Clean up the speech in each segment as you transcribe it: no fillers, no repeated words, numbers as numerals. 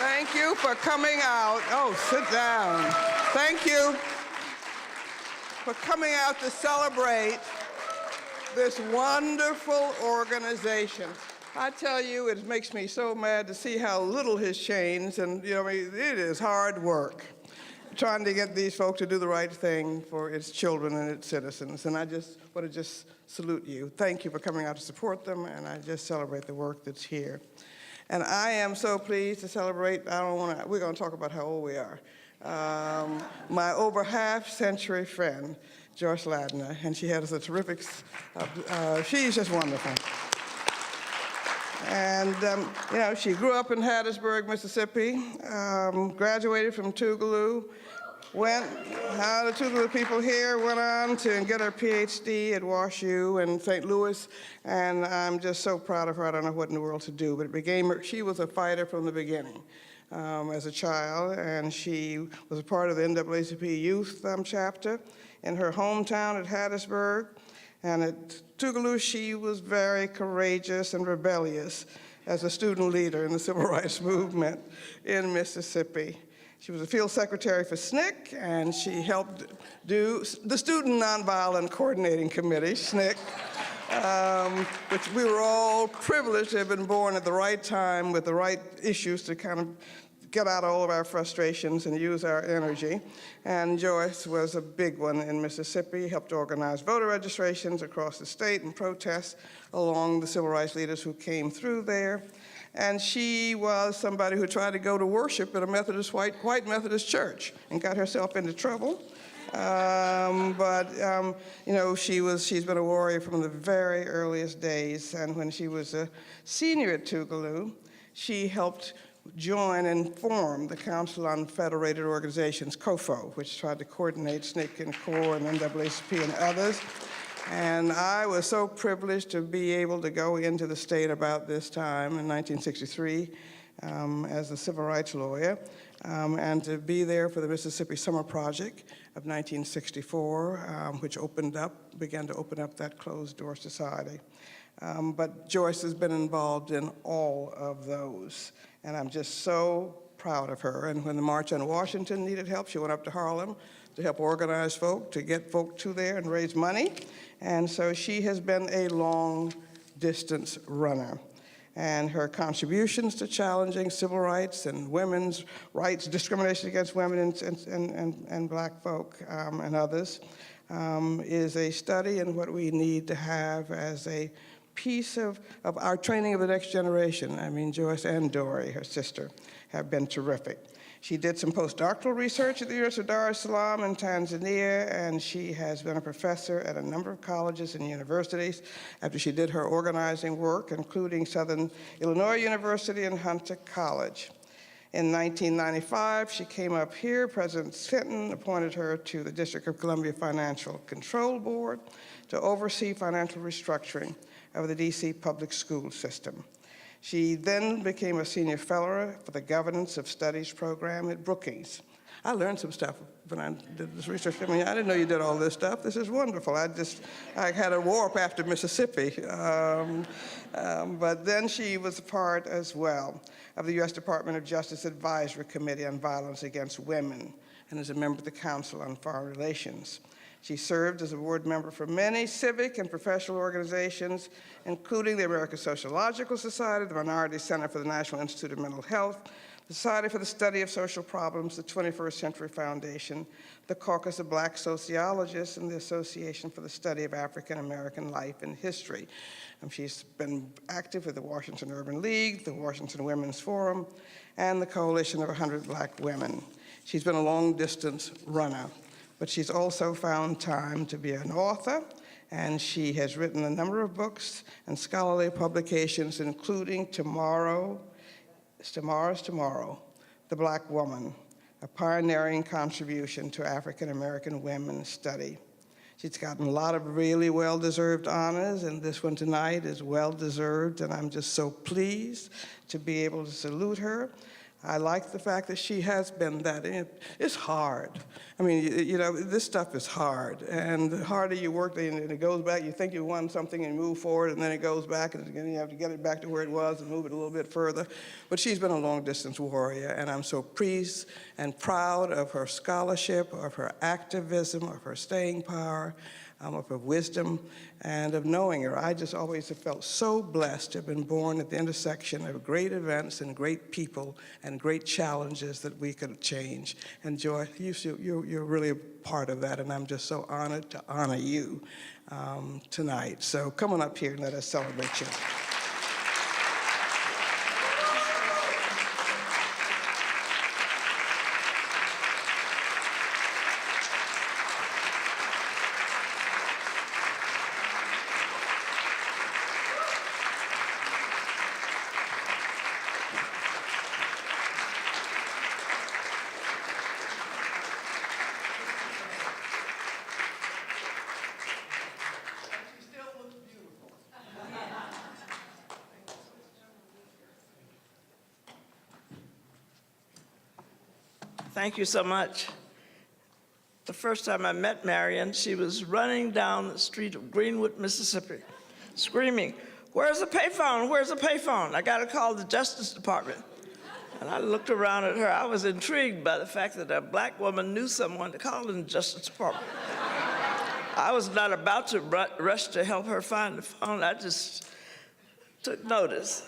Thank you for coming out. Oh, sit down. Thank you for coming out to celebrate this wonderful organization. I tell you, it makes me so mad to see how little has changed, and I mean, it is hard work trying to get these folks to do the right thing for its children and its citizens. And I just want to salute you. Thank you for coming out to support them, and I just celebrate the work that's here. And I am so pleased to celebrate, we're going to talk about how old we are, my over half-century friend, Joyce Ladner, and she has a terrific, she's just wonderful. And, she grew up in Hattiesburg, Mississippi, graduated from Tougaloo, the Tougaloo people here went on to get her PhD at WashU in St. Louis, and I'm just so proud of her. I don't know what in the world to do, but she was a fighter from the beginning as a child, and she was a part of the NAACP youth chapter in her hometown at Hattiesburg. And at Tougaloo, she was very courageous and rebellious as a student leader in the civil rights movement in Mississippi. She was a field secretary for SNCC, and she helped do the Student Nonviolent Coordinating Committee, SNCC, which we were all privileged to have been born at the right time with the right issues to kind of get out all of our frustrations and use our energy. And Joyce was a big one in Mississippi, helped organize voter registrations across the state and protests along the civil rights leaders who came through there. And she was somebody who tried to go to worship at a Methodist, white Methodist church and got herself into trouble. She's been a warrior from the very earliest days. And when she was a senior at Tougaloo, she helped join and form the Council on Federated Organizations, COFO, which tried to coordinate SNCC and CORE and NAACP and others. And I was so privileged to be able to go into the state about this time in 1963 as a civil rights lawyer, and to be there for the Mississippi Summer Project of 1964, which began to open up that closed-door society. But Joyce has been involved in all of those, and I'm just so proud of her. And when the March on Washington needed help, she went up to Harlem to help organize folk, to get folk to there and raise money. And so she has been a long-distance runner. And her contributions to challenging civil rights and women's rights, discrimination against women and black folk and others, is a study in what we need to have as a piece of our training of the next generation. I mean, Joyce and Dory, her sister, have been terrific. She did some postdoctoral research at the University of Dar es Salaam in Tanzania, and she has been a professor at a number of colleges and universities after she did her organizing work, including Southern Illinois University and Hunter College. In 1995, she came up here. President Clinton appointed her to the District of Columbia Financial Control Board to oversee financial restructuring of the DC public school system. She then became a senior fellow for the Governance of Studies program at Brookings. I learned some stuff when I did this research. I mean, I didn't know you did all this stuff. This is wonderful. I had a warp after Mississippi. But then she was a part as well of the U.S. Department of Justice Advisory Committee on Violence Against Women and is a member of the Council on Foreign Relations. She served as a board member for many civic and professional organizations, including the American Sociological Society, the Minority Center for the National Institute of Mental Health, the Society for the Study of Social Problems, the 21st Century Foundation, the Caucus of Black Sociologists, and the Association for the Study of African American Life and History. She's been active with the Washington Urban League, the Washington Women's Forum, and the Coalition of 100 Black Women. She's been a long-distance runner, but she's also found time to be an author, and she has written a number of books and scholarly publications, including Tomorrow's Tomorrow, The Black Woman, a pioneering contribution to African American women's study. She's gotten a lot of really well-deserved honors, and this one tonight is well-deserved, and I'm just so pleased to be able to salute her. I like the fact that she has been that. It's hard. I mean, you know, this stuff is hard. And the harder you work, and it goes back, you think you won something and move forward, and then it goes back, and again, you have to get it back to where it was and move it a little bit further. But she's been a long-distance warrior, and I'm so pleased and proud of her scholarship, of her activism, of her staying power, of her wisdom, and of knowing her. I just always have felt so blessed to have been born at the intersection of great events and great people and great challenges that we could change. And Joy, you're really a part of that, and I'm just so honored to honor you tonight. So come on up here and let us celebrate you. Thank you so much. The first time I met Marian, she was running down the street of Greenwood, Mississippi, screaming, "Where's the payphone? Where's the payphone? I gotta call the Justice Department." And I looked around at her. I was intrigued by the fact that a black woman knew someone to call in the Justice Department. I was not about to rush to help her find the phone. I just took notice.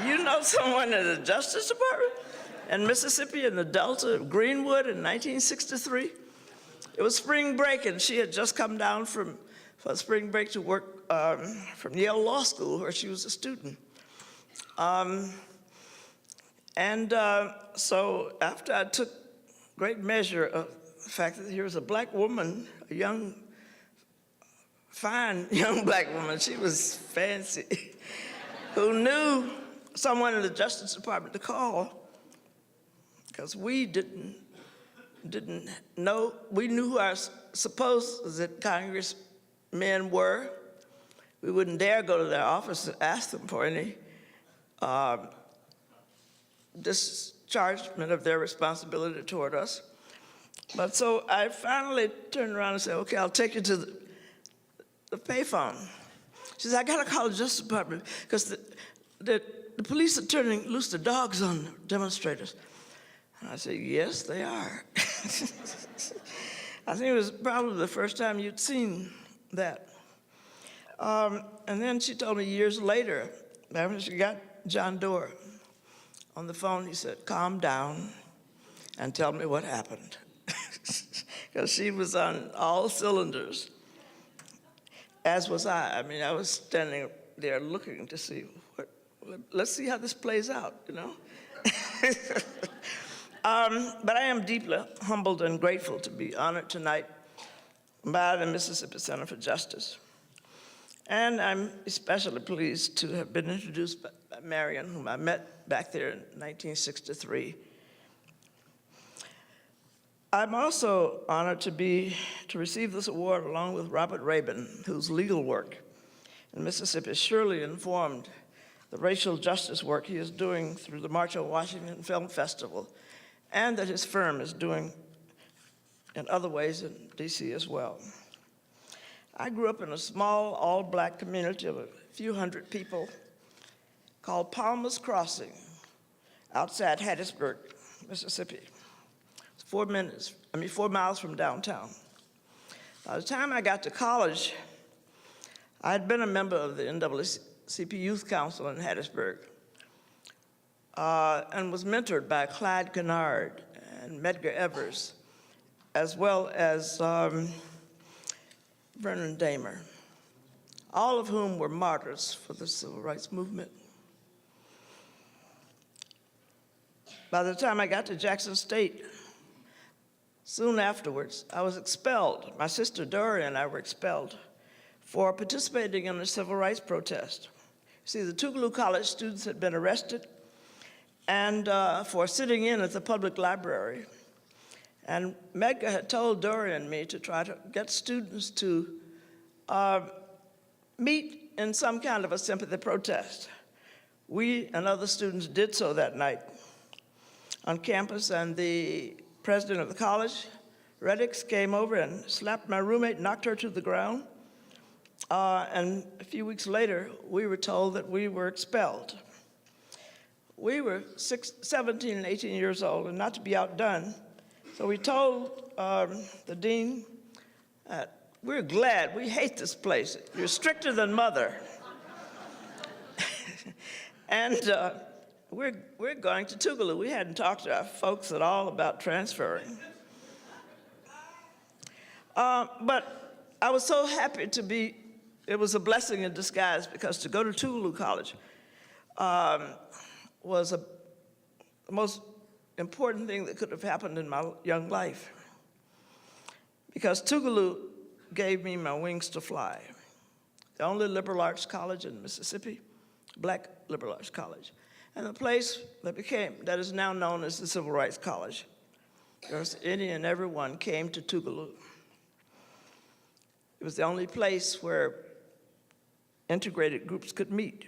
You know someone in the Justice Department? In Mississippi, in the Delta of Greenwood in 1963. It was spring break, and she had just come down for spring break to work from Yale Law School, where she was a student. So after I took great measure of the fact that here was a black woman, a young, fine young black woman, she was fancy, who knew someone in the Justice Department to call, because we didn't know. We knew who our supposed congressmen were. We wouldn't dare go to their office and ask them for any dischargement of their responsibility toward us. But so I finally turned around and said, "Okay, I'll take you to the payphone." She said, "I gotta call the Justice Department because the police are turning loose the dogs on the demonstrators." And I said, "Yes, they are." I think it was probably the first time you'd seen that. And then she told me years later, after she got John Doerr on the phone, he said, "Calm down and tell me what happened." Because she was on all cylinders, as was I. I mean, I was standing there looking to see, let's see how this plays out, you know? But I am deeply humbled and grateful to be honored tonight by the Mississippi Center for Justice. And I'm especially pleased to have been introduced by Marian, whom I met back there in 1963. I'm also honored to receive this award along with Robert Rabin, whose legal work in Mississippi surely informed the racial justice work he is doing through the March on Washington Film Festival, and that his firm is doing in other ways in DC as well. I grew up in a small, all-black community of a few hundred people called Palmer's Crossing, outside Hattiesburg, Mississippi. It's 4 miles from downtown. By the time I got to college, I had been a member of the NAACP Youth Council in Hattiesburg, and was mentored by Clyde Kennard and Medgar Evers, as well as Vernon Damer, all of whom were martyrs for the civil rights movement. By the time I got to Jackson State, soon afterwards, I was expelled. My sister Doria and I were expelled for participating in a civil rights protest. See, the Tougaloo College students had been arrested and for sitting in at the public library. And Medgar had told Doria and me to try to get students to meet in some kind of a sympathy protest. We and other students did so that night. on campus, and the president of the college, Reddix, came over and slapped my roommate, knocked her to the ground. And a few weeks later, we were told that we were expelled. We were 17 and 18 years old, and not to be outdone, so we told the dean, we're glad, we hate this place. You're stricter than mother. And we're going to Tougaloo. We hadn't talked to our folks at all about transferring. But I was so happy to be, it was a blessing in disguise, because to go to Tougaloo College was the most important thing that could have happened in my young life, because Tougaloo gave me my wings to fly. The only liberal arts college in Mississippi, black liberal arts college, and a place that is now known as the Civil Rights College. Because any and everyone came to Tougaloo. It was the only place where integrated groups could meet.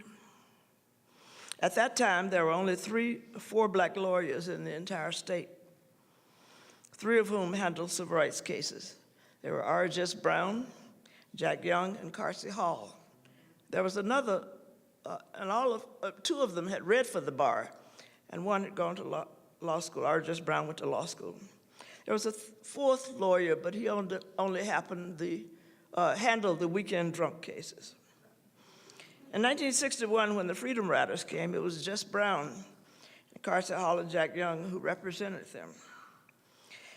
At that time, there were only 4 black lawyers in the entire state, 3 of whom handled civil rights cases. There were R.J. Brown, Jack Young, and Carsey Hall. There was another, and 2 of them had read for the bar, and one had gone to law school. R.J. Brown went to law school. There was a 4th lawyer, but he only handled the weekend drunk cases. In 1961, when the Freedom Riders came, it was just Brown, and Carsey Hall, and Jack Young who represented them.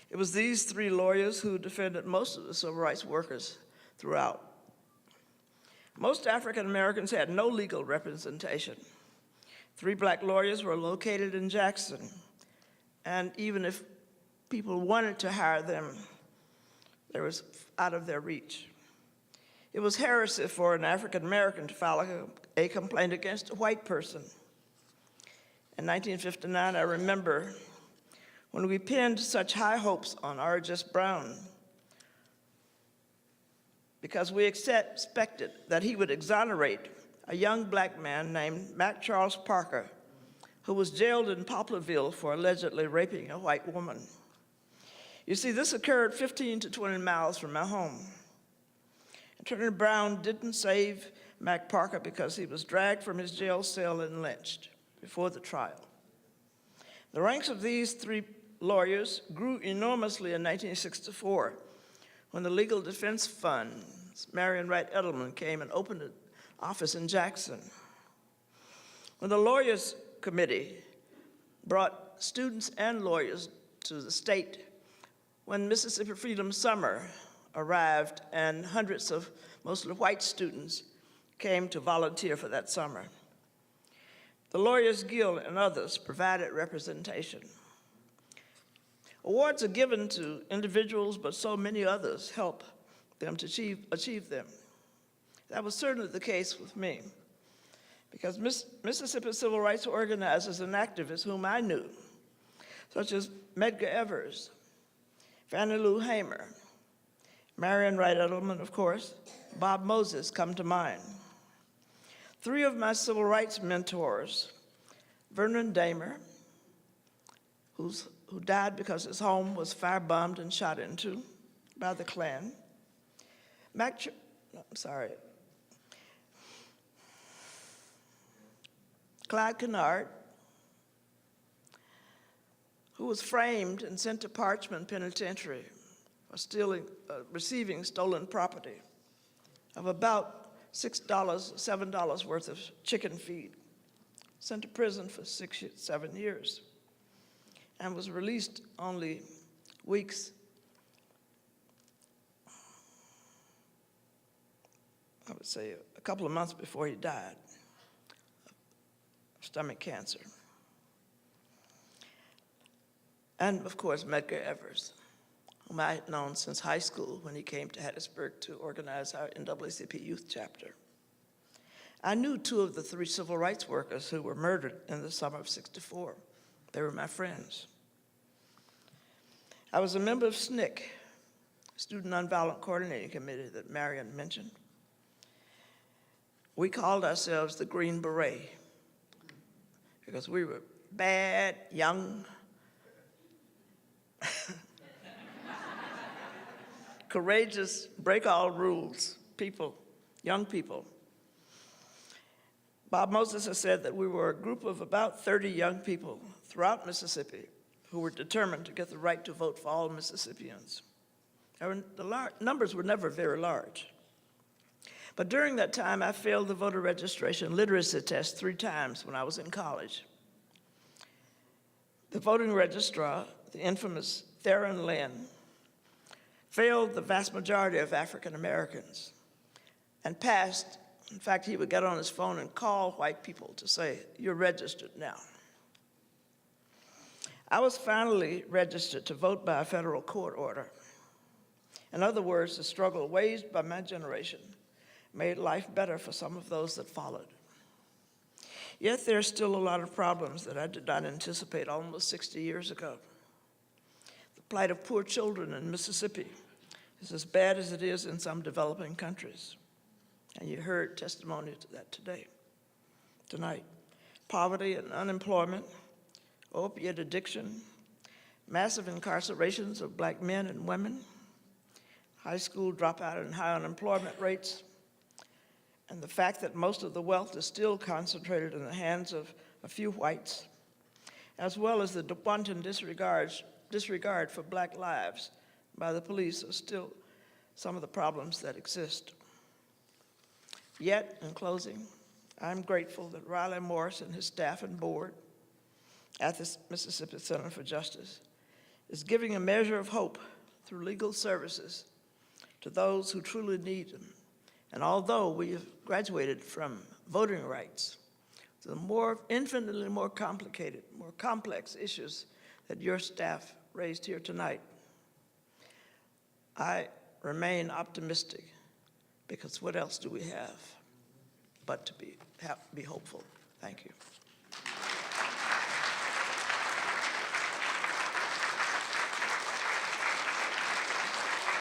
It was these 3 lawyers who defended most of the civil rights workers throughout. Most African Americans had no legal representation. 3 black lawyers were located in Jackson, and even if people wanted to hire them, they was out of their reach. It was heresy for an African American to file a complaint against a white person. In 1959, I remember when we pinned such high hopes on R.J. Brown, because we expected that he would exonerate a young black man named Mac Charles Parker, who was jailed in Poplarville for allegedly raping a white woman. You see, this occurred 15 to 20 miles from my home. Attorney Brown didn't save Mac Parker because he was dragged from his jail cell and lynched before the trial. The ranks of these 3 lawyers grew enormously in 1964 when the Legal Defense Fund's Marian Wright Edelman came and opened an office in Jackson. When the Lawyers Committee brought students and lawyers to the state, when Mississippi Freedom Summer arrived, and hundreds of mostly white students came to volunteer for that summer. The Lawyers Guild and others provided representation. Awards are given to individuals, but so many others help them to achieve them. That was certainly the case with me, because Mississippi civil rights organizers and activists whom I knew, such as Medgar Evers, Fannie Lou Hamer, Marian Wright Edelman, of course, Bob Moses come to mind. 3 of my civil rights mentors, Vernon Damer, who died because his home was firebombed and shot into by the Klan. Clyde Kennard, who was framed and sent to Parchman Penitentiary for receiving stolen property of about $6, $7 worth of chicken feed, sent to prison for 7 years, and was released only weeks, I would say a couple of months before he died of stomach cancer. And of course, Medgar Evers, whom I had known since high school when he came to Hattiesburg to organize our NAACP youth chapter. I knew 2 of the 3 civil rights workers who were murdered in the summer of '64. They were my friends. I was a member of SNCC, Student Nonviolent Coordinating Committee that Marian mentioned. We called ourselves the Green Beret because we were bad, young, Courageous, break all rules people, young people. Bob Moses has said that we were a group of about 30 young people throughout Mississippi who were determined to get the right to vote for all Mississippians. The numbers were never very large. But during that time, I failed the voter registration literacy test 3 times when I was in college. The voting registrar, the infamous Theron Lynn, failed the vast majority of African Americans and passed. In fact, he would get on his phone and call white people to say, "You're registered now." I was finally registered to vote by a federal court order. In other words, the struggle waged by my generation made life better for some of those that followed. Yet there are still a lot of problems that I did not anticipate almost 60 years ago. The plight of poor children in Mississippi is as bad as it is in some developing countries. And you heard testimony to that tonight. Poverty and unemployment, opiate addiction, massive incarcerations of black men and women, high school dropout and high unemployment rates, and the fact that most of the wealth is still concentrated in the hands of a few whites, as well as the wanton disregard for black lives by the police are still some of the problems that exist. Yet, in closing, I'm grateful that Riley Morris and his staff and board at the Mississippi Center for Justice is giving a measure of hope through legal services to those who truly need them. And although we have graduated from voting rights, the infinitely more complicated, more complex issues that your staff raised here tonight, I remain optimistic, because what else do we have but to be hopeful? Thank you.